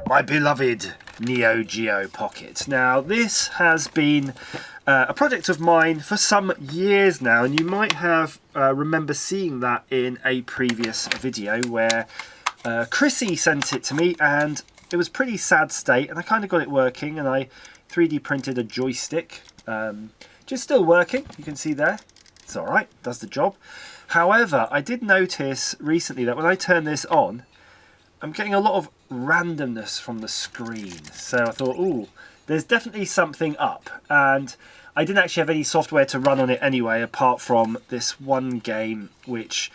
my beloved Neo Geo Pocket. Now this has been a project of mine for some years now, and you might have remember seeing that in a previous video where Chrissy sent it to me, and it was pretty sad state, and I kind of got it working, and I 3D printed a joystick, just still working. You can see there, it's all right, does the job. However, I did notice recently that when I turn this on, I'm getting a lot of randomness from the screen. So I thought, ooh, there's definitely something up. And I didn't actually have any software to run on it anyway, apart from this one game, which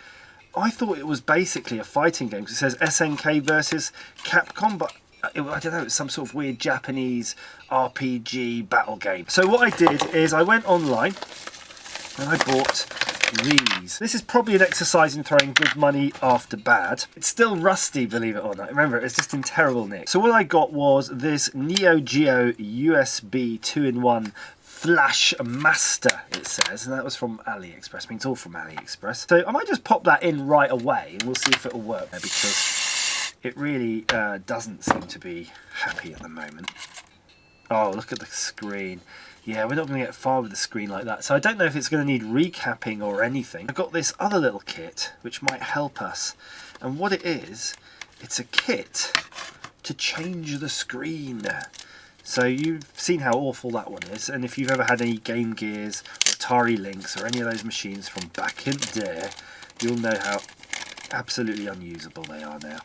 I thought it was basically a fighting game. It says SNK versus Capcom, but I don't know, it's some sort of weird Japanese RPG battle game. So what I did is I went online and I bought these. This is probably an exercise in throwing good money after bad. It's still rusty, believe it or not. Remember, it's just in terrible nick. So what I got was this Neo Geo USB 2-in-1 Flash Master, it says, and that was from AliExpress. I mean, it's all from AliExpress. So I might just pop that in right away and we'll see if it'll work, because it really doesn't seem to be happy at the moment. Oh, look at the screen. Yeah, we're not going to get far with the screen like that. So I don't know if it's going to need recapping or anything. I've got this other little kit which might help us. And what it is, it's a kit to change the screen. So you've seen how awful that one is. And if you've ever had any Game Gears or Atari Lynx or any of those machines from back in the day, you'll know how absolutely unusable they are now.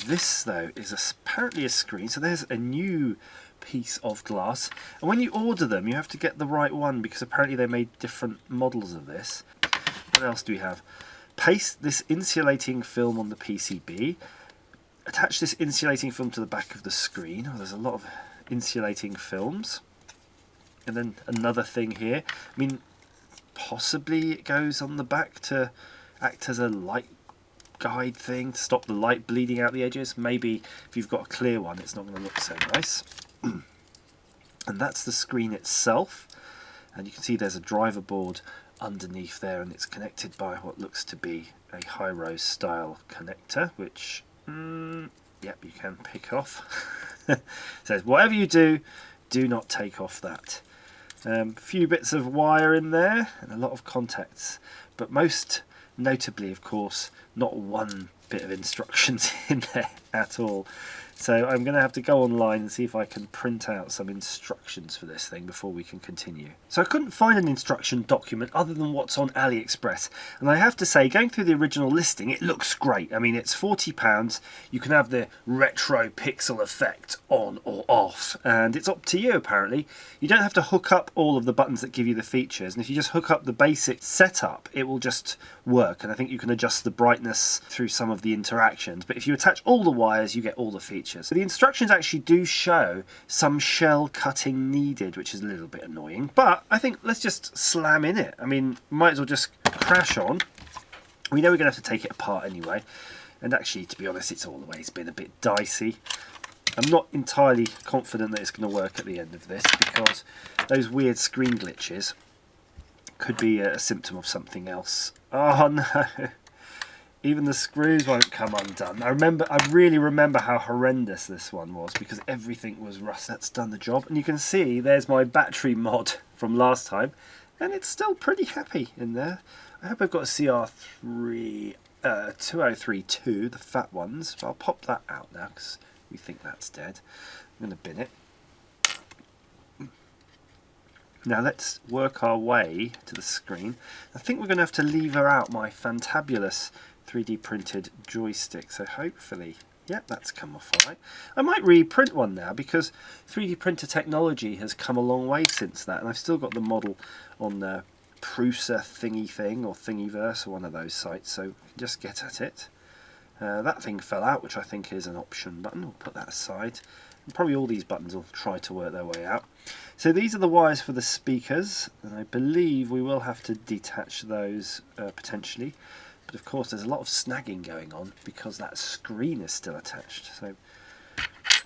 This, though, is apparently a screen. So there's a new piece of glass, and when you order them you have to get the right one, because apparently they made different models of this. What else do we have? Paste this insulating film on the PCB, attach this insulating film to the back of the screen. Oh, there's a lot of insulating films. And then another thing here, I mean, possibly it goes on the back to act as a light guide thing to stop the light bleeding out the edges. Maybe if you've got a clear one it's not going to look so nice. And that's the screen itself, and you can see there's a driver board underneath there, and it's connected by what looks to be a Hi-Rose style connector, which yep, you can pick off. It says whatever you do, do not take off that. Few bits of wire in there and a lot of contacts, but most notably, of course, not one bit of instructions in there at all. So I'm going to have to go online and see if I can print out some instructions for this thing before we can continue. So I couldn't find an instruction document other than what's on AliExpress, and I have to say, going through the original listing, it looks great. I mean, it's £40. You can have the retro pixel effect on or off, and it's up to you apparently. You don't have to hook up all of the buttons that give you the features, and if you just hook up the basic setup, it will just work. And I think you can adjust the brightness through some of the interactions, but if you attach all the wires, you get all the features. So the instructions actually do show some shell cutting needed, which is a little bit annoying, but I think let's just slam in it. I mean, might as well just crash on. We know we're going to have to take it apart anyway, and actually, to be honest, it's always been a bit dicey. I'm not entirely confident that it's going to work at the end of this, because those weird screen glitches could be a symptom of something else. Oh no! Even the screws won't come undone. I really remember how horrendous this one was, because everything was rust. That's done the job. And you can see there's my battery mod from last time, and it's still pretty happy in there. I hope I've got a CR3 2032, the fat ones. But I'll pop that out now because we think that's dead. I'm going to bin it. Now let's work our way to the screen. I think we're going to have to lever out my fantabulous 3D printed joystick, so hopefully, yep, that's come off all right. I might reprint one now, because 3D printer technology has come a long way since that, and I've still got the model on the Prusa thingy thing, or Thingiverse, or one of those sites, so we can just get at it. That thing fell out, which I think is an option button. We'll put that aside. And probably all these buttons will try to work their way out. So these are the wires for the speakers, and I believe we will have to detach those potentially. But of course there's a lot of snagging going on because that screen is still attached, so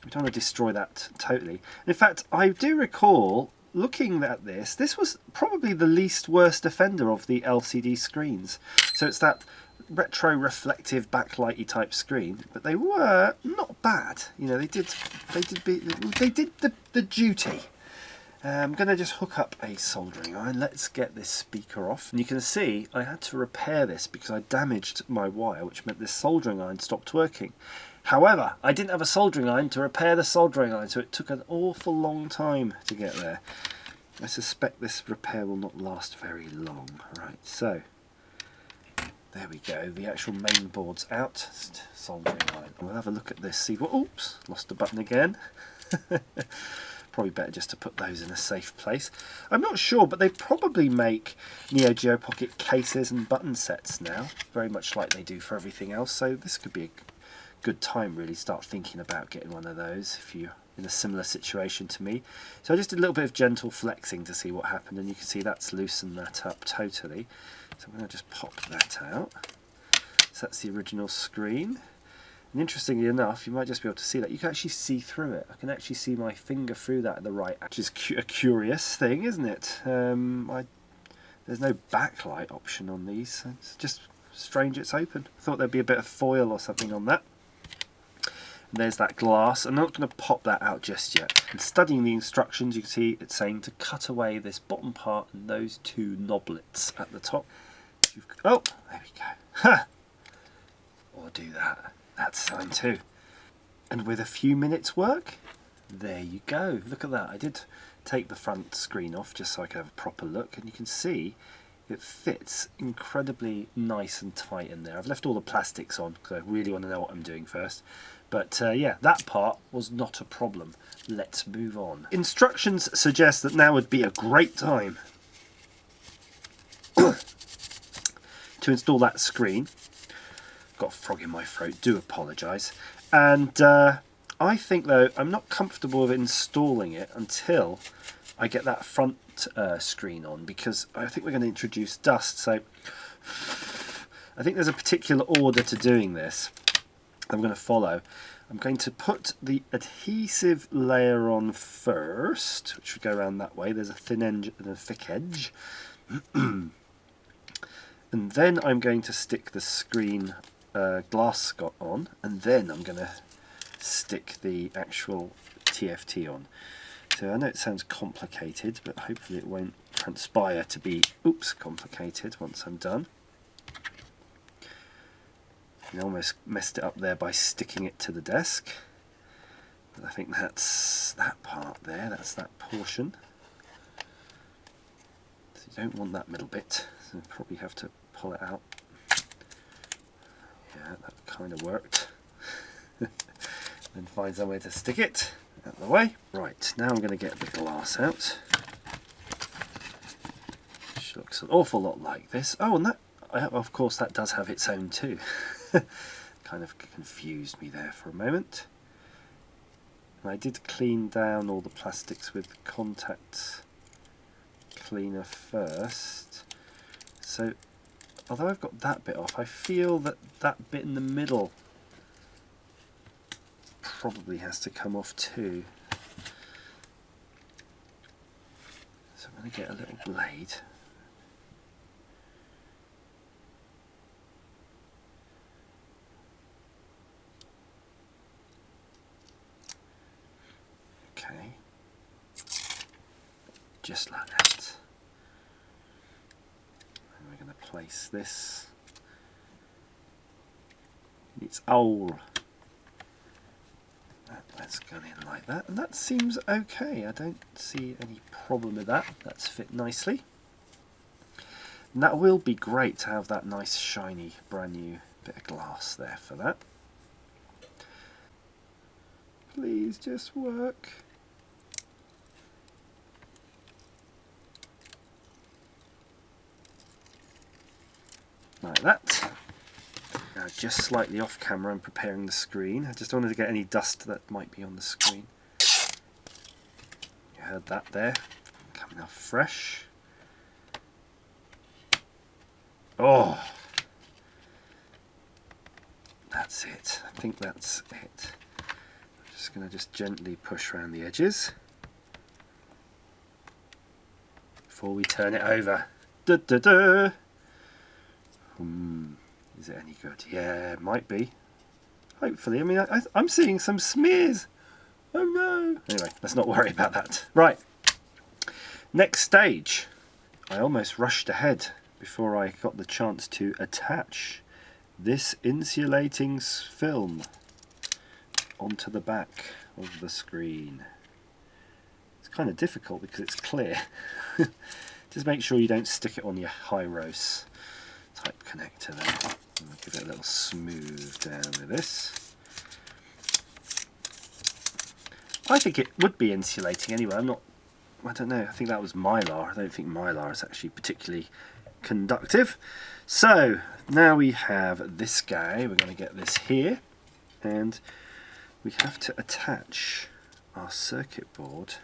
we don't want to destroy that totally. In fact, I do recall looking at this was probably the least worst offender of the LCD screens. So it's that retro reflective backlighty type screen, but they were not bad. You know, they did the duty. I'm going to just hook up a soldering iron. Let's get this speaker off. And you can see I had to repair this because I damaged my wire, which meant this soldering iron stopped working. However, I didn't have a soldering iron to repair the soldering iron, so it took an awful long time to get there. I suspect this repair will not last very long. Right, so there we go. The actual main board's out. Soldering iron. We'll have a look at this. See what? Oops, lost a button again. Probably better just to put those in a safe place. I'm not sure, but they probably make Neo Geo Pocket cases and button sets now, very much like they do for everything else. So this could be a good time really start thinking about getting one of those if you're in a similar situation to me. So I just did a little bit of gentle flexing to see what happened, and you can see that's loosened that up totally. So I'm going to just pop that out. So that's the original screen. And interestingly enough, you might just be able to see that. You can actually see through it. I can actually see my finger through that at the right, which is a curious thing, isn't it? There's no backlight option on these. It's just strange it's open. I thought there'd be a bit of foil or something on that. And there's that glass. I'm not going to pop that out just yet. And studying the instructions, you can see it's saying to cut away this bottom part and those two knoblets at the top. Oh, there we go. Ha! Or do that. That's fine too. And with a few minutes work, there you go. Look at that. I did take the front screen off just so I could have a proper look, and you can see it fits incredibly nice and tight in there. I've left all the plastics on because I really want to know what I'm doing first. But yeah, that part was not a problem. Let's move on. Instructions suggest that now would be a great time to install that screen. Got a frog in my throat, do apologise. And I think though I'm not comfortable with installing it until I get that front screen on, because I think we're going to introduce dust. So I think there's a particular order to doing this I'm going to follow. I'm going to put the adhesive layer on first, which would go around that way. There's a thin edge and a thick edge. And then I'm going to stick the screen glass Scott on, and then I'm going to stick the actual TFT on. So I know it sounds complicated, but hopefully it won't transpire to be complicated once I'm done. I almost messed it up there by sticking it to the desk, but I think that's that part there, that's that portion. So you don't want that middle bit, so you probably have to pull it out. Yeah, that kind of worked. Then find somewhere to stick it out of the way. Right, now I'm going to get the glass out, which looks an awful lot like this. Oh, and that, of course, that does have its own too. Kind of confused me there for a moment. And I did clean down all the plastics with contact cleaner first. So although I've got that bit off, I feel that that bit in the middle probably has to come off too. So I'm going to get a little blade. Okay, just like that. And we're going to place this in its hole. That's gone in like that, and that seems okay. I don't see any problem with that. That's fit nicely. And that will be great to have that nice shiny brand new bit of glass there for that. Please just work. Like that. Now just slightly off camera I'm preparing the screen. I just wanted to get any dust that might be on the screen. You heard that there, coming off fresh. Oh, that's it. I think that's it. I'm just going to gently push around the edges before we turn it over. Da, da, da. Is it any good? Yeah, it might be. Hopefully. I mean, I'm seeing some smears. Oh no. Anyway, let's not worry about that. Right. Next stage. I almost rushed ahead before I got the chance to attach this insulating film onto the back of the screen. It's kind of difficult because it's clear. Just make sure you don't stick it on your high-rose type connector there. I'll give it a little smooth down with this. I think it would be insulating anyway. I don't know, I think that was mylar. I don't think mylar is actually particularly conductive. So now we have this guy. We're going to get this here, and we have to attach our circuit board.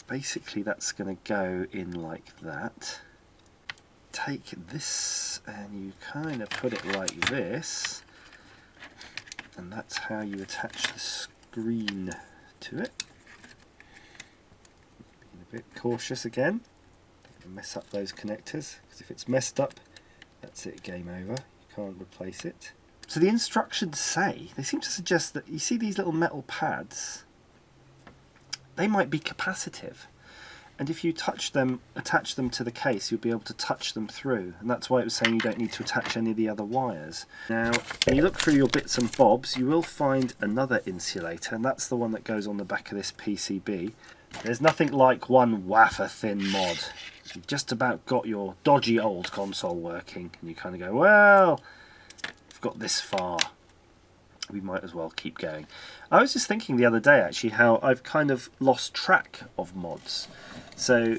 Basically that's going to go in like that. Take this and you kind of put it like this, and that's how you attach the screen to it. Being a bit cautious again, don't mess up those connectors, because if it's messed up, that's it, game over. You can't replace it. So the instructions they seem to suggest that you see these little metal pads, they might be capacitive, and if you attach them to the case, you'll be able to touch them through, and that's why it was saying you don't need to attach any of the other wires. Now when you look through your bits and bobs, you will find another insulator, and that's the one that goes on the back of this PCB. There's nothing like one wafer thin mod. You've just about got your dodgy old console working, and you kind of go, well, I've got this far, we might as well keep going. I was just thinking the other day actually how I've kind of lost track of mods. So,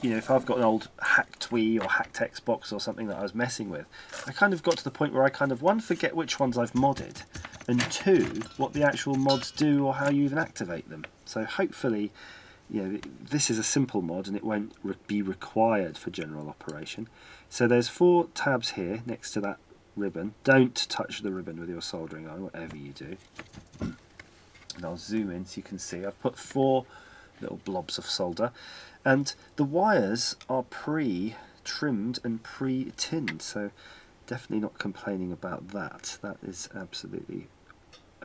you know, if I've got an old hacked Wii or hacked Xbox or something that I was messing with, I kind of got to the point where I kind of, one, forget which ones I've modded, and two, what the actual mods do or how you even activate them. So hopefully, you know, this is a simple mod and it won't be required for general operation. So there's 4 tabs here next to that ribbon. Don't touch the ribbon with your soldering iron, whatever you do. And I'll zoom in so you can see I've put 4 little blobs of solder, and the wires are pre-trimmed and pre-tinned, so definitely not complaining about that. That is absolutely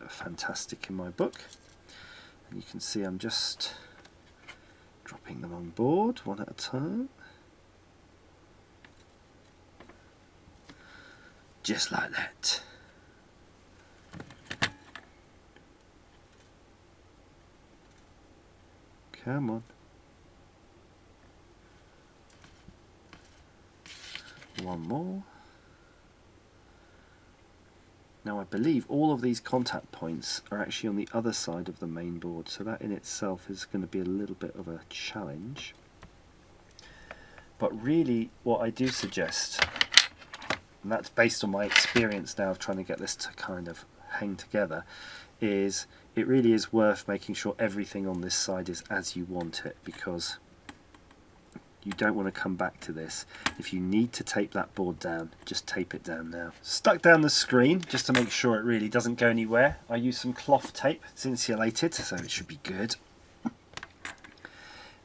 fantastic in my book. And you can see I'm just dropping them on board one at a time. Just like that. Come on. One more. Now I believe all of these contact points are actually on the other side of the main board, so that in itself is going to be a little bit of a challenge. But really what I do suggest, and that's based on my experience now of trying to get this to kind of hang together, is it really is worth making sure everything on this side is as you want it, because you don't want to come back to this. If you need to tape that board down, just tape it down now. Stuck down the screen just to make sure it really doesn't go anywhere. I use some cloth tape. It's insulated, so it should be good.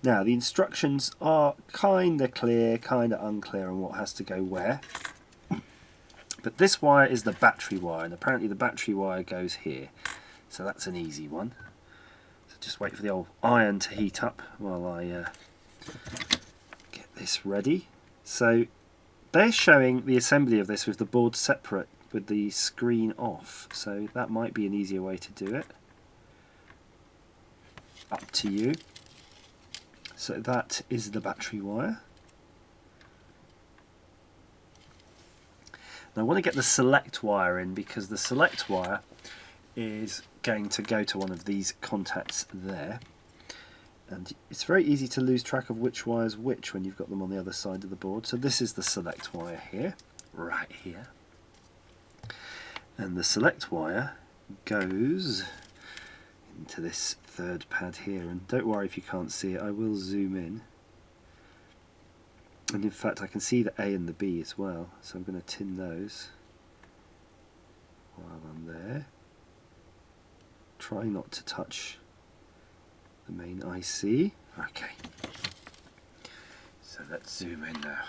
Now the instructions are kind of clear, kind of unclear on what has to go where. But this wire is the battery wire, and apparently the battery wire goes here. So that's an easy one. So just wait for the old iron to heat up while I get this ready. So they're showing the assembly of this with the board separate with the screen off. So that might be an easier way to do it. Up to you. So that is the battery wire. Now I want to get the select wire in, because the select wire is going to go to one of these contacts there, and it's very easy to lose track of which wire's which when you've got them on the other side of the board. So this is the select wire here, right here, and the select wire goes into this third pad here, and don't worry if you can't see it, I will zoom in. And in fact I can see the A and the B as well, so I'm going to tin those while I'm there. Try not to touch the main IC. Okay, so let's zoom in now.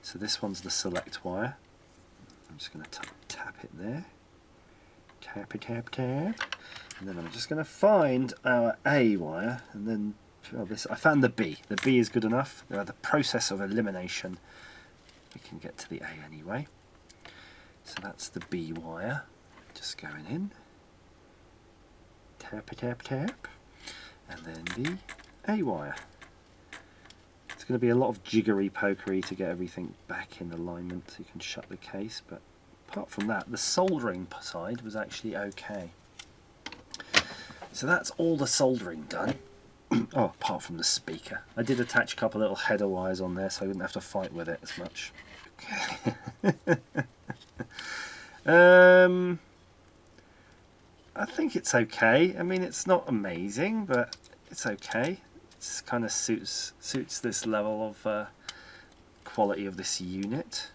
So So this one's the select wire. I'm just going to tap it there. Tap it, tap, tap. And then I'm just going to find our A wire, and then I found the B. The B is good enough. The process of elimination, we can get to the A anyway. So that's the B wire. Just going in. Tap, tap, tap. And then the A wire. It's going to be a lot of jiggery pokery to get everything back in alignment so you can shut the case, but apart from that, the soldering side was actually okay. So that's all the soldering done. Oh, apart from the speaker. I did attach a couple little header wires on there so I wouldn't have to fight with it as much. Okay. I think it's okay. I mean, it's not amazing, but it's okay. It kind of suits this level of quality of this unit.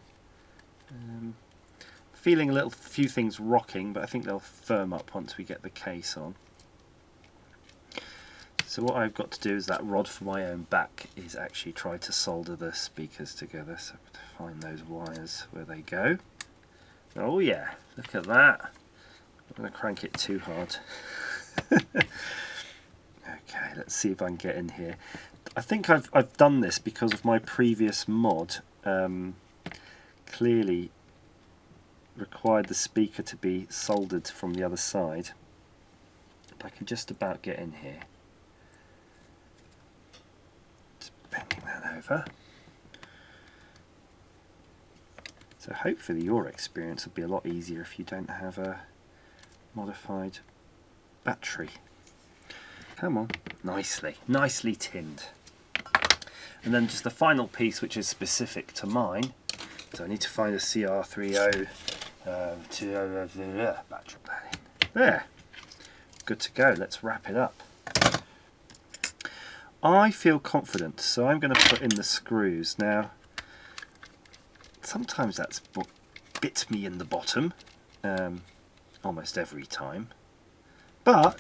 Feeling a few things rocking, but I think they'll firm up once we get the case on. So what I've got to do is that rod for my own back is actually try to solder the speakers together. So I've got to find those wires where they go. Oh yeah, look at that. I'm going to crank it too hard. Okay, let's see if I can get in here. I think I've done this because of my previous mod. Clearly required the speaker to be soldered from the other side. But I can just about get in here. Just bending that over. So hopefully your experience will be a lot easier if you don't have a modified battery. Come on, nicely tinned. And then just the final piece, which is specific to mine. So I need to find a CR30 battery planning. There, good to go. Let's wrap it up. I feel confident, so I'm going to put in the screws now. Sometimes that's what bit me in the bottom, almost every time. But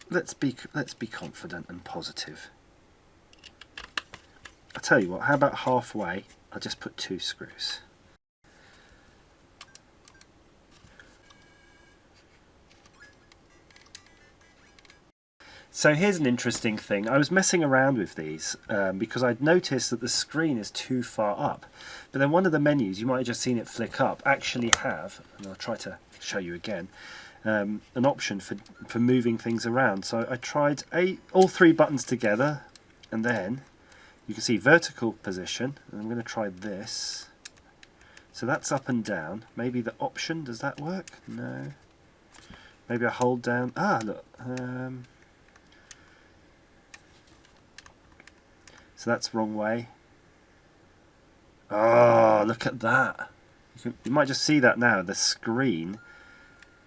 let's be confident and positive. I'll tell you what, how about halfway I'll just put 2 screws. So here's an interesting thing. I was messing around with these because I'd noticed that the screen is too far up. But then one of the menus, you might have just seen it flick up, actually have, and I'll try to show you again, an option for moving things around. So I tried all 3 buttons together, and then you can see vertical position, and I'm going to try this. So that's up and down. Maybe the option, does that work? No. Maybe I hold down. Ah, look. So that's wrong way. Oh, look at that. You might just see that now. The screen,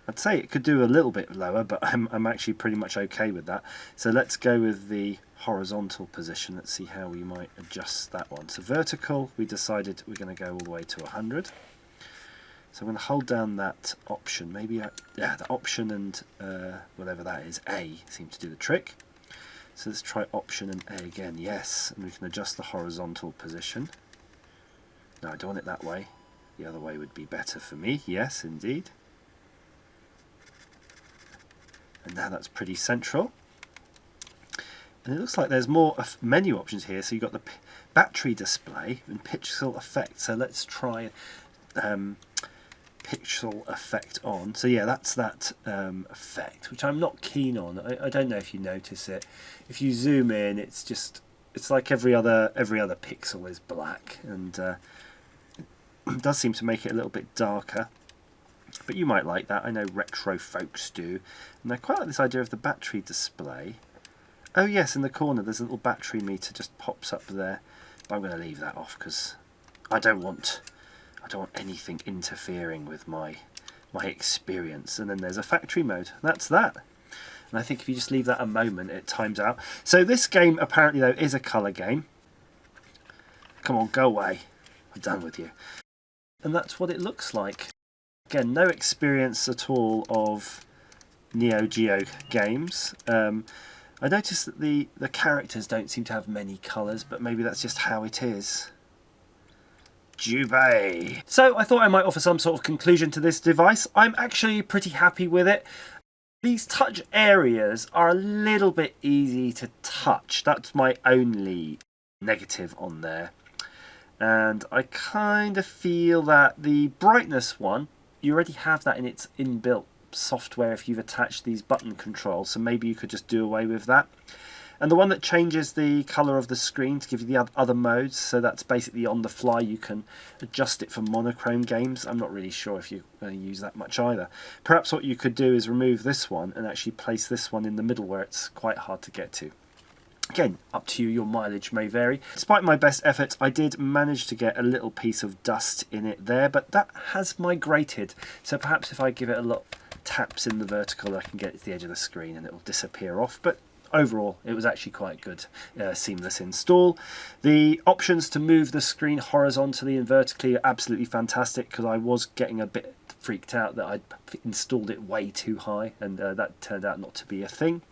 I'd say it could do a little bit lower, but I'm actually pretty much okay with that. So let's go with the horizontal position. Let's see how we might adjust that one. So vertical, we decided we're going to go all the way to 100. So I'm going to hold down that option. Maybe, yeah, the option and whatever that is, A, seems to do the trick. So let's try option and A again, yes, and we can adjust the horizontal position. No, I don't want it that way. The other way would be better for me, yes, indeed. And now that's pretty central. And it looks like there's more menu options here. So you've got the battery display and pixel effect. So let's try pixel effect on. So yeah, that's that effect, which I'm not keen on. I don't know if you notice it. If you zoom in, it's like every other pixel is black, and it does seem to make it a little bit darker. But you might like that. I know retro folks do, and I quite like this idea of the battery display. Oh yes, in the corner there's a little battery meter just pops up there, but I'm going to leave that off because I don't want anything interfering with my experience. And then there's a factory mode. That's that. And I think if you just leave that a moment, it times out. So this game apparently though is a colour game. Come on, go away. I'm done with you. And that's what it looks like. Again, no experience at all of Neo Geo games. I noticed that the characters don't seem to have many colours, but maybe that's just how it is. Jubei. So I thought I might offer some sort of conclusion to this device. I'm actually pretty happy with it. These touch areas are a little bit easy to touch. That's my only negative on there. And I kind of feel that the brightness one, you already have that in its inbuilt software if you've attached these button controls, so maybe you could just do away with that. And the one that changes the colour of the screen to give you the other modes, so that's basically on the fly, you can adjust it for monochrome games. I'm not really sure if you're going to use that much either. Perhaps what you could do is remove this one and actually place this one in the middle where it's quite hard to get to. Again, up to you, your mileage may vary. Despite my best efforts, I did manage to get a little piece of dust in it there, but that has migrated. So perhaps if I give it a lot of taps in the vertical, I can get it to the edge of the screen and it will disappear off. But overall, it was actually quite good, seamless install. The options to move the screen horizontally and vertically are absolutely fantastic, because I was getting a bit freaked out that I'd installed it way too high, and that turned out not to be a thing.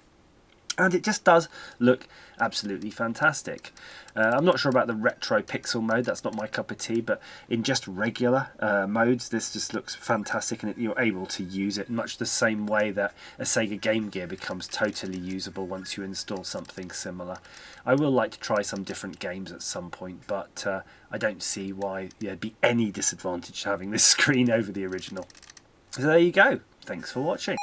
And it just does look absolutely fantastic. I'm not sure about the retro pixel mode, that's not my cup of tea, but in just regular modes, this just looks fantastic, and you're able to use it much the same way that a Sega Game Gear becomes totally usable once you install something similar. I will like to try some different games at some point, but I don't see why there'd be any disadvantage to having this screen over the original. So there you go. Thanks for watching.